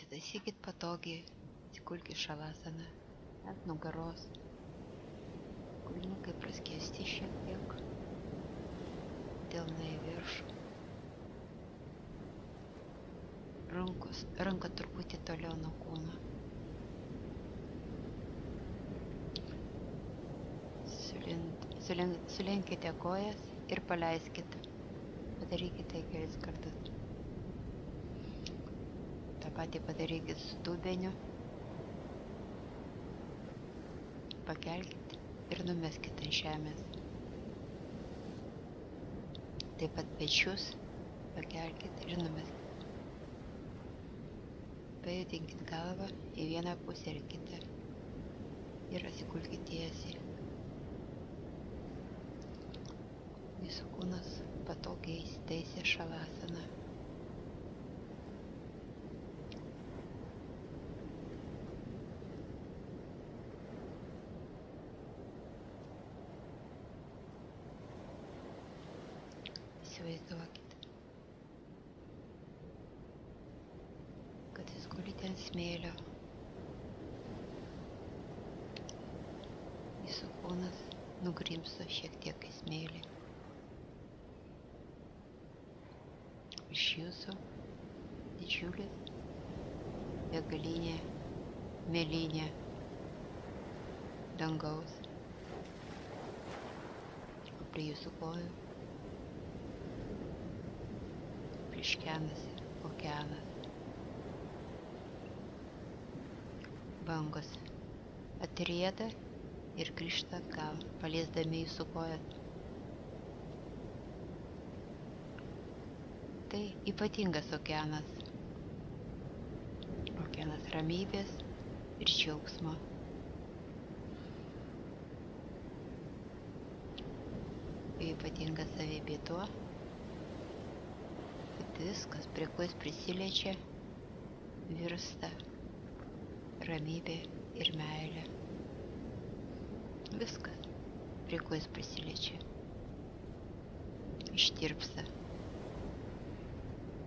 Įsitaisykit patogiai, atsikulkit šavasaną ant nugaros, kulniukai praskėsti šiek tiek, delnai į viršų, ranka truputį toliau nuo kūno. Sulenkite kojas ir paleiskite. Padarykite kelis kartus. Ta patį padarykit su dubeniu. Pakelkite ir numeskite ant žemės. Taip pat pečius pakelkite ir numeskite. Pajudinkit galvą į vieną pusę ir kitą. Ir atsikulkite tiesiai. Jūsų kūnas patogiai įsitaisė šavasaną. Įsivaizduokit, kad jūs gulite ant smėlio. Jūsų kūnas nugrimzdo šiek tiek į smėlį. Iš jūsų didžiulis begalinė mėlynė dangaus. O prie jūsų kojų pliškenasi okeanas. Bangos atrieda ir grįžta atgal, paliesdami jūsų kojas. Tai ypatingas okeanas. Okeanas ramybės ir džiaugsmo. Ypatingas savybė tuo, kad viskas, prie ko jis prisiliečia, virsta ramybė ir meilė. Viskas, prie ko jis prisiliečia, ištirpsta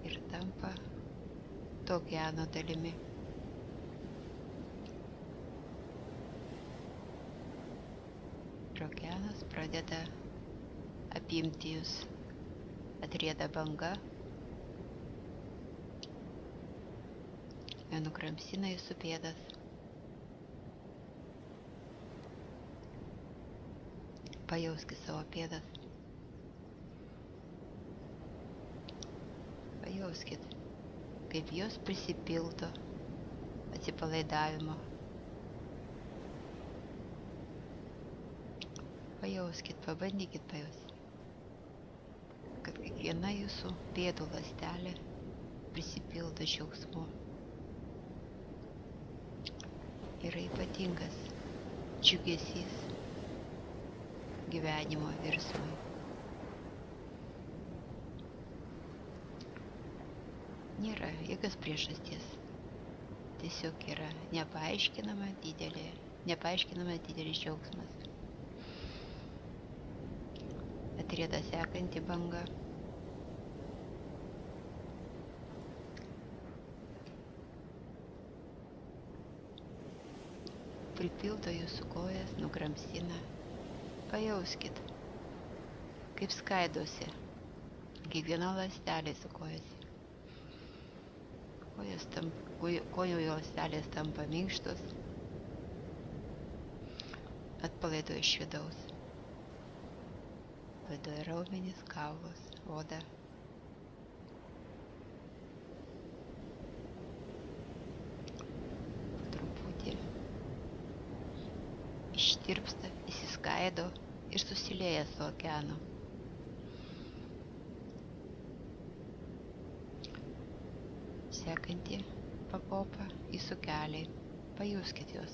ir tampa to okeano dalimi. Ir okeanas pradeda apimti jūs, atrieda banga, nukramsina jūsų pėdas. Pajauskit savo pėdas. Pajauskit, kaip jos prisipildo atsipalaidavimo. Pajauskit, pabandykit pajausti, kad kiekviena jūsų pėdų ląstelė prisipildo džiaugsmu. Yra ypatingas džiugesys gyvenimo virsmui. Nėra jokios priežasties. Tiesiog yra nepaaiškinamas didelis džiaugsmas. Atrieda sekanti banga. Pripildo jūsų kojas, nukramsina. Pajauskit, kaip skaidosi kiekviena ląstelė su kojasi. Kojų ląstelės tampa minkštos, atpalaiduoja iš vidaus. Atpalaiduoja raumenis, kaulus, odą. Po truputį ištirpsta, įsiskaido ir susilieja su okeanu. Sekanti pakopa jūsų keliai. Pajuskit juos.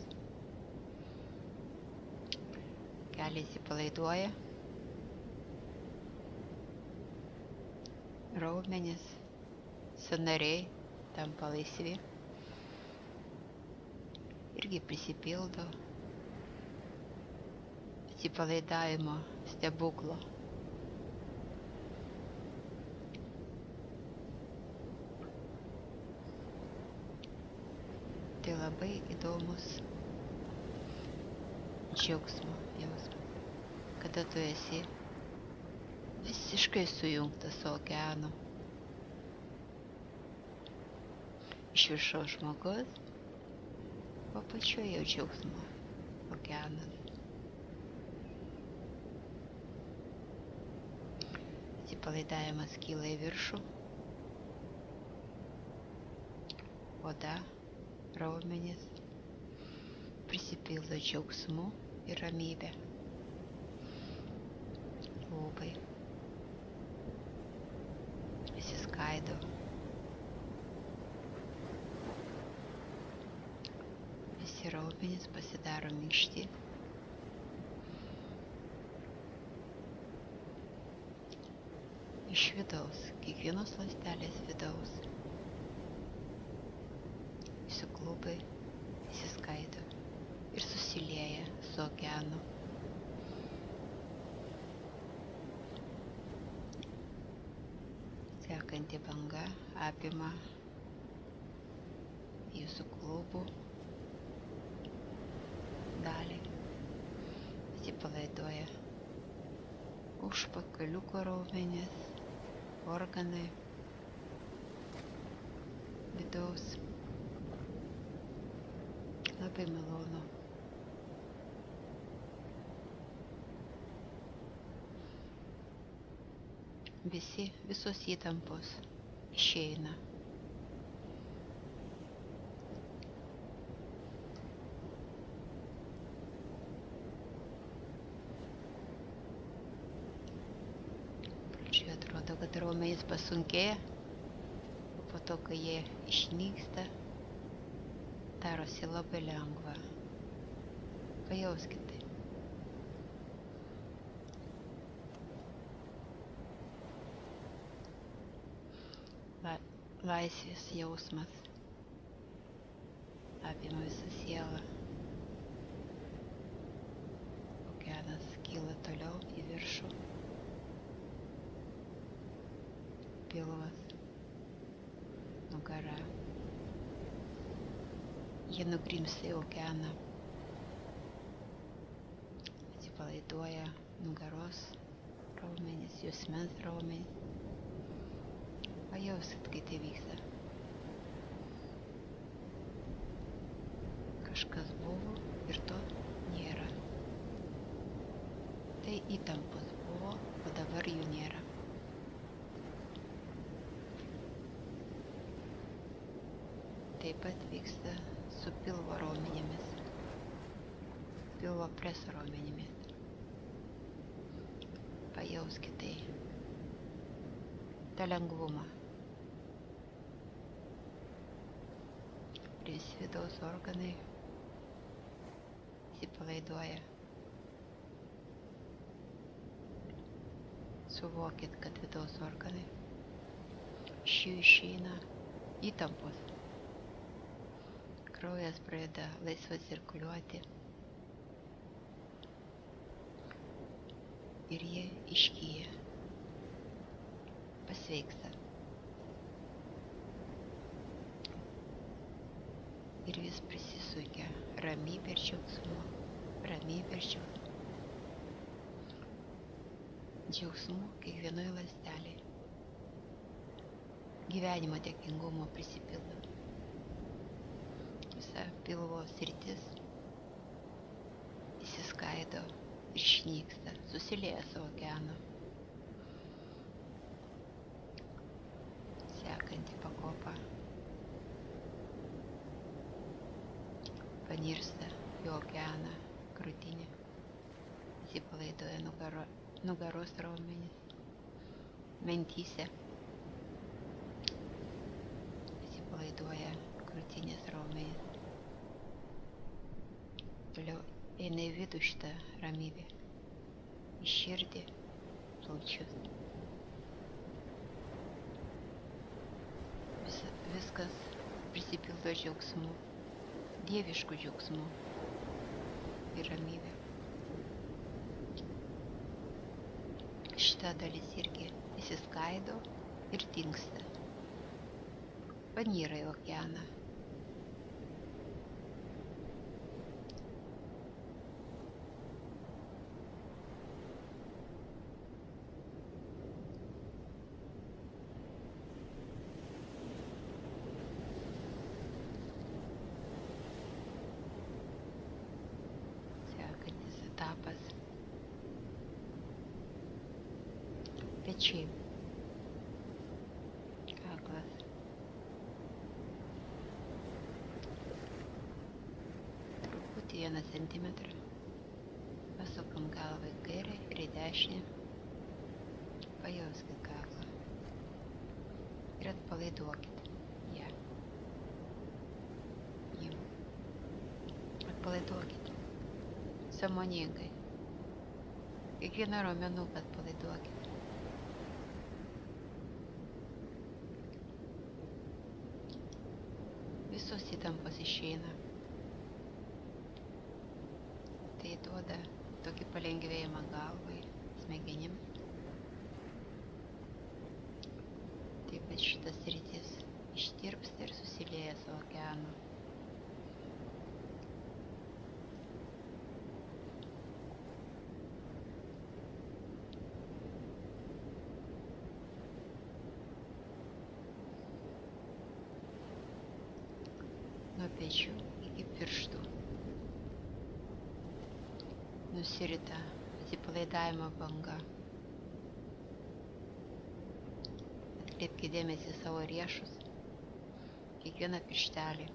Keliai įsipalaiduoja. Raumenys, sąnariai tampa laisvi. Irgi prisipildo atsipalaidavimo stebuklo. labai įdomus džiaugsmo jausmas, kada tu esi visiškai sujungtas su okeanu. Iš viršaus žmogus, o pačioje jau džiaugsmo okeanas. Atsipalaidavimas kyla į viršų, oda, raumenys prisipildo džiaugsmu ir ramybė. Lūpai išsiskaido. Visi raumenys pasidaro minkšti. Iš vidaus, kiekvienos ląstelės vidaus, visi klubai išsiskaido ir susilieja su okeanu. Sekanti banga apima jūsų klubų dalį. Atsipalaiduoja užpakaliuko raumenys, organai vidaus. Labai malonu. Visos įtampos išeina. Pradžioje atrodo, kad raumenys pasunkėja, o po to, kai jie išnyksta, darosi labai lengva. Pajauskite. Laisvės jausmas apima visą sielą. Okeanas kyla toliau į viršų. Pilvas, nugara. Jie nugrimsta į okeaną. Atsipalaiduoja nugaros raumenys, juosmens raumenys. Pajausit, kai tai vyksta. Kažkas buvo ir to nėra. Tai įtampos buvo, o dabar jų nėra. Taip pat vyksta su pilvo raumenimis, pilvo preso raumenimis. Pajauskit tai, tą lengvumą. Visi vidaus organai atsipalaiduoja. Suvokit, kad vidaus organai iš jų išeina įtampos. Kraujas pradeda laisvai cirkuliuoti ir jie išgyja, pasveiksta. Ir vis prisisukia ramybė ir džiaugsmu, ramybė ir džiaugsmu. Džiaugsmu kiekvienoje ląstelėje. Gyvenimo dėkingumo prisipildo. Visa pilvo sritis išsiskaido ir išnyksta, susilieja su okeanu. Sekanti pakopa panirsta į okeaną, krūtinę, atsipalaiduoja nugaros raumenys, mentyse, atsipalaiduoja krūtinės raumenys. Toliau eina į vidų šitą ramybę, į širdį, plaučius. Viskas prisipildo džiaugsmu, dieviškų džiaugsmų ir ramybė. Šita dalis irgi įsiskaido ir dingsta. Panyra į okeaną. pečiai, kaklas. Truputį 1 centimetrą. Pasukam galvą į kairę ir į dešinę. Pajauskit kaklą. Ir atpalaiduokit ją. Atpalaiduokit. Sąmoningai. Kiekvieną raumenuką atpalaiduokit. Visos įtampos išeina. Tai duoda tokį palengvėjimą galvai, smegenims. Taip pat šitas sritis ištirpsta ir susilieja su okeanu. Nuo pečių iki pirštų nusirita atsipalaidavimo banga. Atkreipkite dėmesį į savo riešus, kiekvieną pirštelį.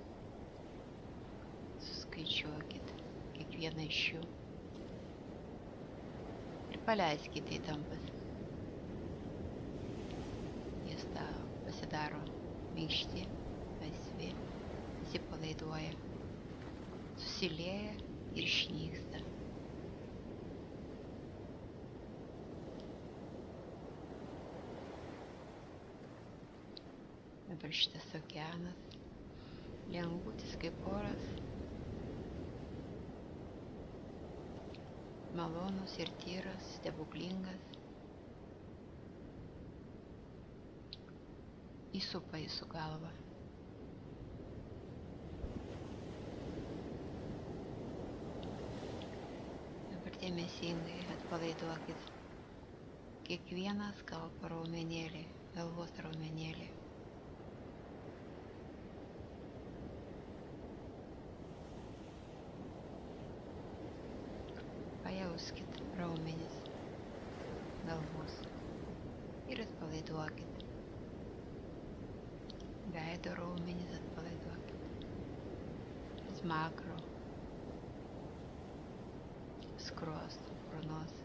Suskaičiuokit kiekvieną iš jų ir paleiskite įtampas. Jis pasidaro minkšti, laisvi, atsipalaiduoja, susilieja ir išnyksta. Dabar šitas okeanas, lengvutis kaip oras, malonus ir tyras, stebuklingas, įsupa jūsų galvą. Dabar dėmesingai atpalaiduokit kiekvieną skalpo raumenėlį, galvos raumenėlį. Pajauskit raumenis galvos ir atpalaiduokit. Veido raumenis atpalaiduokit. Smakro, skruostų, burnos.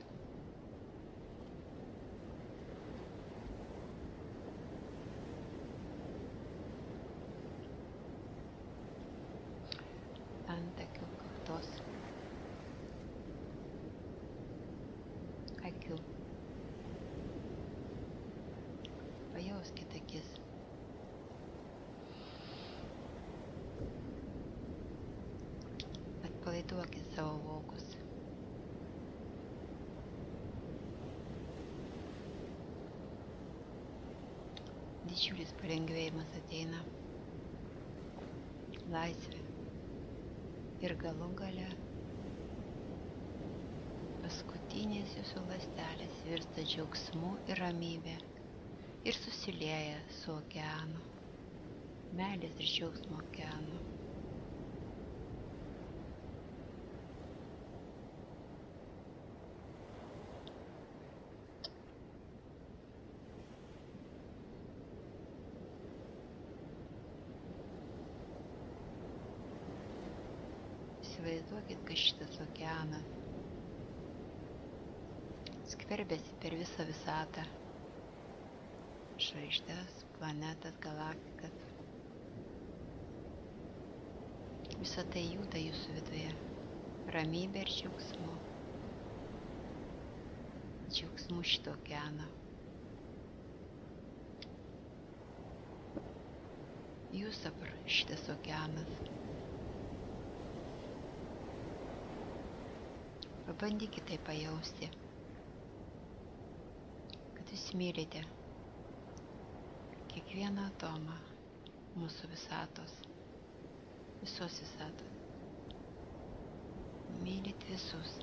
Antakių, kaktos. Akių. Pajauskit akis. Atpalaiduokit savo vokus. Didžiulis palengvėjimas ateina. Laisvė. Ir galų gale paskutinės jūsų ląstelės virsta džiaugsmu ir ramybė ir susilieja su okeanu, meilės ir džiaugsmo okeanu. Įsivaizduokit, kad šitas okeanas skverbiasi per visą visatą, žvaigždes, planetas, galaktikas. Visa tai juda jūsų viduje, ramybė ir džiaugsmu. Džiaugsmu šito okeano. Jūs dabar šitas okeanas. Pabandykite tai pajausti, kad jūs mylite kiekvieną atomą mūsų visatos, visos visatos. Mylit visus,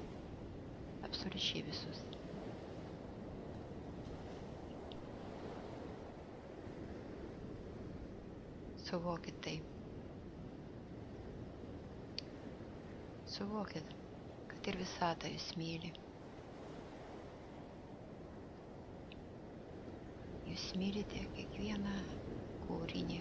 absoliučiai visus. Suvokit tai. Suvokit, kad ir visatą jūs myli. Jūs mylite kiekvieną kūrinį.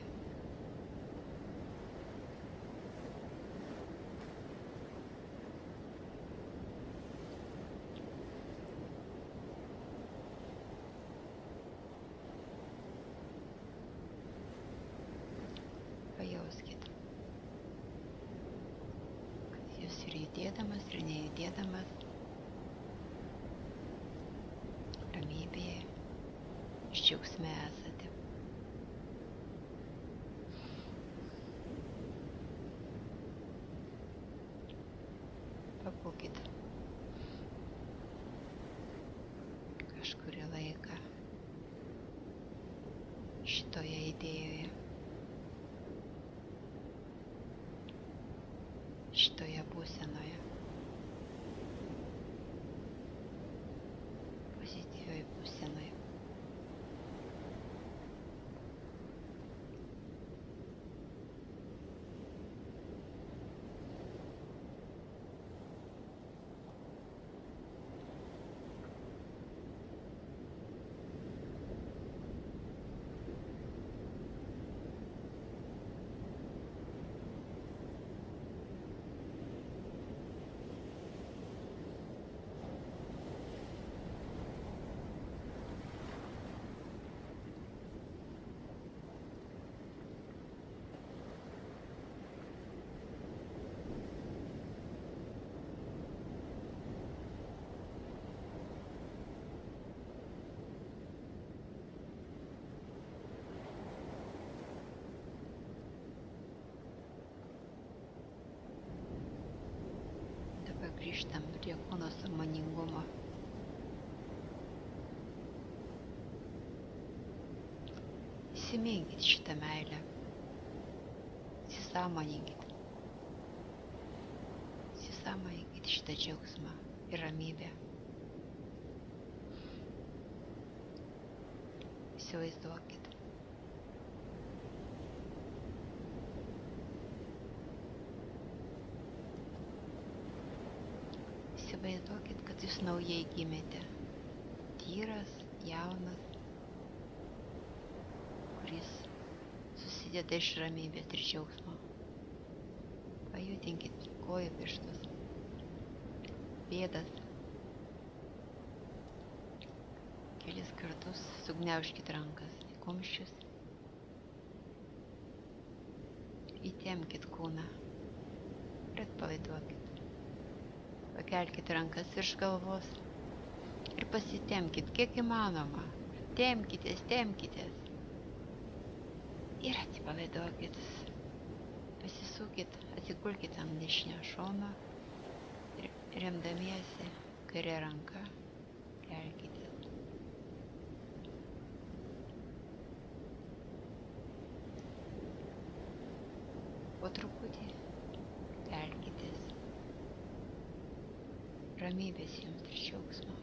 Pajauskit, kad jūs ir judėdamas, ir nejudėdamas ramybėje, iš džiaugsme esate. Pabūkit kažkurį laiką šitoje idėjoje, šitoje būsenoje, pozityvioje būsenoje. Grįžtam prie kūno sąmoningumo. Įsiminkit šitą meilę. Įsisąmoninkit. Įsisąmoninkit šitą džiaugsmą ir ramybę. Įsivaizduokit. Įsivaizduokit, kad jūs naujai gimėte. Tyras, jaunas, kuris susideda iš ramybės ir džiaugsmo. Pajudinkit kojų pirštus, pėdas. Kelis kartus sugniaužkit rankas į kumščius. Įtempkit kūną ir atpalaiduokit. Pakelkit rankas virš galvos ir pasitempkit, kiek įmanoma. Tempkitės, tempkitės. Ir atsipalaiduokit. Pasisukit, atsigulkit ant dešinio šono ir remdamiesi kairė ranka kelkitės. Po truputį kelkitės. Ramybės jums ir džiaugsmo.